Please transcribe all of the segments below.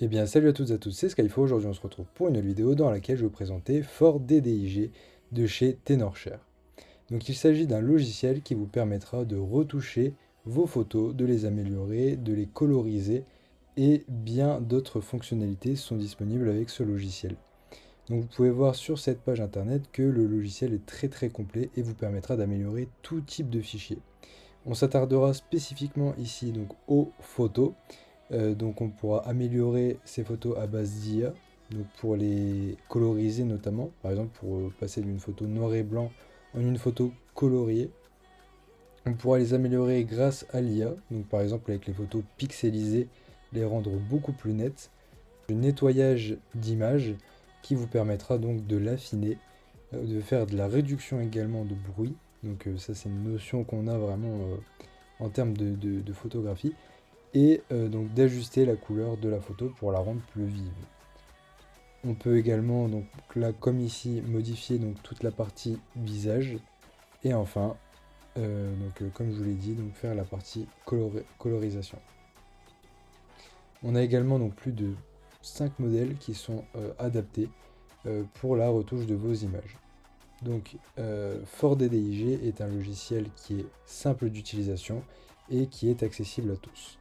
Eh bien, salut à toutes et à tous, c'est Skyfo. Aujourd'hui, on se retrouve pour une nouvelle vidéo dans laquelle je vais vous présenter Ford DDIG de chez Tenorshare. Donc, il s'agit d'un logiciel qui vous permettra de retoucher vos photos, de les améliorer, de les coloriser et bien d'autres fonctionnalités sont disponibles avec ce logiciel. Donc, vous pouvez voir sur cette page internet que le logiciel est très complet et vous permettra d'améliorer tout type de fichiers. On s'attardera spécifiquement ici donc aux photos. Donc on pourra améliorer ces photos à base d'IA, donc pour les coloriser notamment, par exemple pour passer d'une photo noir et blanc en une photo coloriée. On pourra les améliorer grâce à l'IA, donc par exemple avec les photos pixelisées, les rendre beaucoup plus nettes. Le nettoyage d'image qui vous permettra donc de l'affiner, de faire de la réduction également de bruit. Donc ça c'est une notion qu'on a vraiment en termes de photographie et donc d'ajuster la couleur de la photo pour la rendre plus vive. On peut également, donc là comme ici, modifier donc toute la partie visage et enfin, comme je vous l'ai dit, donc faire la partie colorisation. On a également donc plus de 5 modèles qui sont adaptés pour la retouche de vos images. Donc Ford DDIG est un logiciel qui est simple d'utilisation et qui est accessible à tous.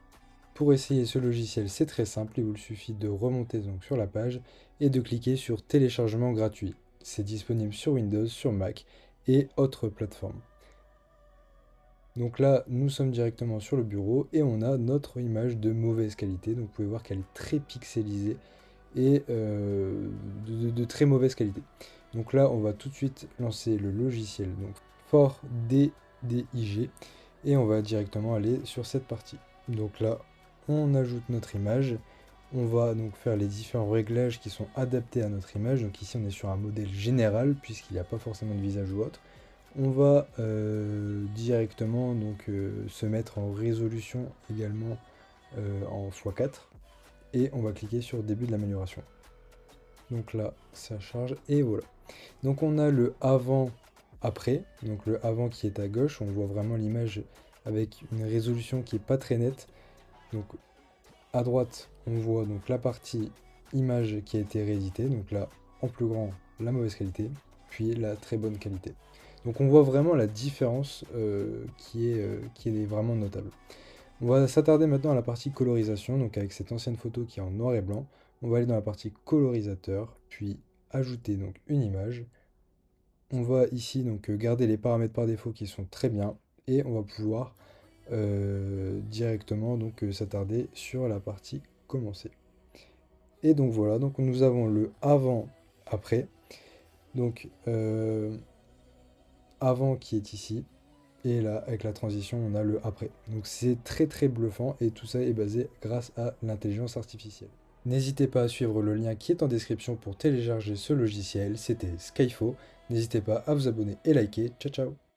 Pour essayer ce logiciel, c'est très simple, il vous suffit de remonter donc sur la page et de cliquer sur téléchargement gratuit. C'est disponible sur Windows, sur Mac et autres plateformes. Donc là, nous sommes directement sur le bureau et on a notre image de mauvaise qualité. Donc vous pouvez voir qu'elle est très pixelisée et de très mauvaise qualité. Donc là, on va tout de suite lancer le logiciel donc Ford DDIG et on va directement aller sur cette partie. Donc là, on ajoute notre image, on va donc faire les différents réglages qui sont adaptés à notre image. Donc ici on est sur un modèle général puisqu'il n'y a pas forcément de visage ou autre. On va directement donc se mettre en résolution également en x4 et on va cliquer sur début de l'amélioration. Donc là ça charge et voilà. Donc on a le avant après, donc le avant qui est à gauche, on voit vraiment l'image avec une résolution qui est pas très nette. Donc à droite, on voit donc la partie image qui a été rééditée, donc là en plus grand la mauvaise qualité, puis la très bonne qualité. Donc on voit vraiment la différence qui est vraiment notable. On va s'attarder maintenant à la partie colorisation, donc avec cette ancienne photo qui est en noir et blanc, on va aller dans la partie colorisateur, puis ajouter donc une image. On va ici donc garder les paramètres par défaut qui sont très bien, et on va pouvoir directement donc s'attarder sur la partie commencer. Et donc voilà, donc nous avons le avant après, donc avant qui est ici, et là avec la transition on a le après. Donc c'est très bluffant et tout ça est basé grâce à l'intelligence artificielle. N'hésitez pas à suivre le lien qui est en description pour télécharger ce logiciel, c'était Skyfo. N'hésitez pas à vous abonner et liker. Ciao ciao.